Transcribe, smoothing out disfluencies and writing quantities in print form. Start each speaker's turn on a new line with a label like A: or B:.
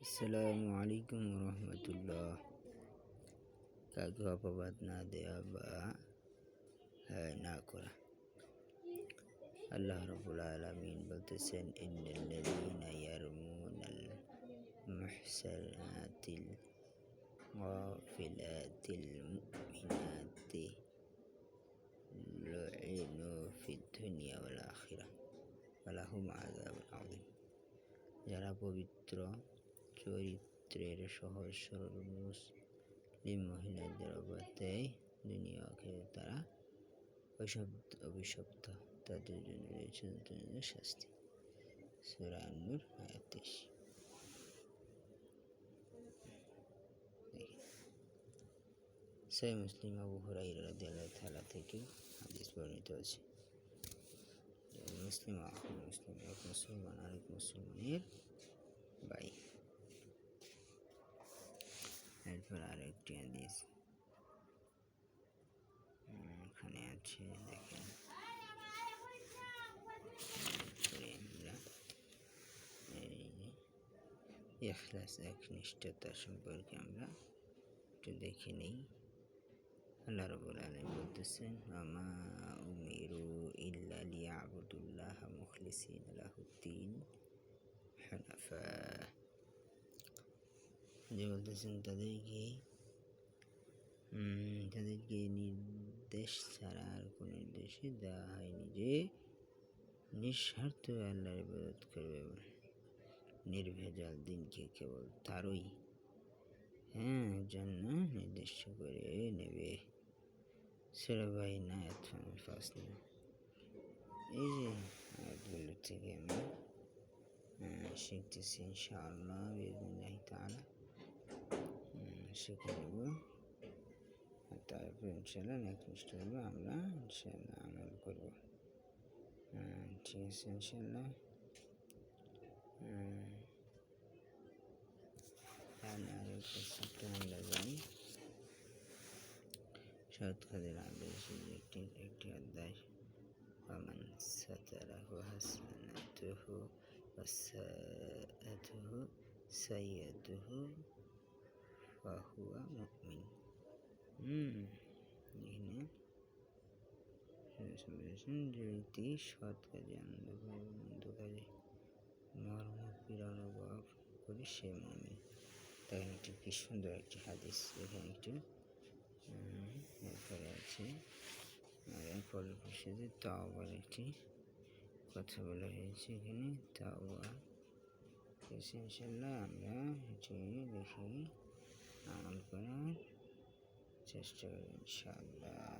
A: আসসালামু আলাইকুম রহমতুল্লাহ। কাউকে অপবাদ না দেওয়া বা না করা। আল্লাহ রাব্বুল আলামিন বলতেছেন, ইন্নাল্লাযীনা ইয়ারমুনাল মুহসানাতিল গাফিলাতিল মুমিনাতি লুইনু ফিদ দুনিয়া ওয়াল আখিরাহ ওয়া লাহুম আযাবুন আযীম। যারা পবিত্র চরিত্রের সহজ সরল মুসলিম মহিলাদের অবাধ দেয়, দুনিয়া আখিরাতে তারা অভিশপ্ত, তাদের জন্য রয়েছে যন্ত্রণাদায়ক শাস্তি। সূরা আন-নূর আয়াত 23। সহিহ মুসলিম আবু হুরায়রা রাদিয়াল্লাহু তাআলা থেকে হাদিস বর্ণিত আছে, মুসলিম এক মুসলমান আরেক মুসলমানের ভাই। এরপর আরেকটি হাদিস এখানে আছে, দেখেন। ইখলাস, একনিষ্ঠতা সম্পর্কে আমরা একটু দেখে নেই। আল্লাহ রাব্বুল আলামিন বলতেছেন, ওয়ামা উমিরু ইল্লা লিয়াবুদুল্লাহা মুখলিসিনা লাহুদ্দীন হুনাফা। যে বলতেছেন তাদেরকে নির্দেশ ছাড়া আর কোনো নির্দেশই দেওয়া হয়নি যে নিঃস্বার্থ আল্লাহর ইবাদত করবে, নির্ভেজাল দিনকে কেবল তারই জন্য নির্দিষ্ট করে নেবে। সূরা বাইনা আয়াত 5। এই যে আয়াতগুলো থেকে আমরা শিখতেছি ইনশাআল্লাহ বিইজনিল্লাহি তাআলা, শিখে নেব। তারপর ইনশাআল্লাহ একনিষ্ঠভাবে আমরা ইনশাআল্লাহ আমল করব। ঠিক আছে ইনশাআল্লাহ। আরেকটা ছোট্ট আমরা জানি, সৎ কাজের আদেশের একটি অধ্যায়। ওয়ামান সাতারাহু হাসানাতুহু ওয়াসাআতুহু সাইয়্যাতুহু ফাহুয়া মুমিন। এখানে যে ব্যক্তি সৎ কাজে আনন্দ পায়, মন্দ কাজে মর্ম পীড়া অনুভব করে সে মুমিন। দেখেন একটি কি সুন্দর একটি হাদিস। এখানে একটু এরপরে আছে, পরের সাথে তাওবার একটি কথা বলা হয়েছে। এখানে তাওবা ইনশাআল্লাহ আমরা এটি দেখে আমল করার চেষ্টা করি ইনশাআল্লাহ।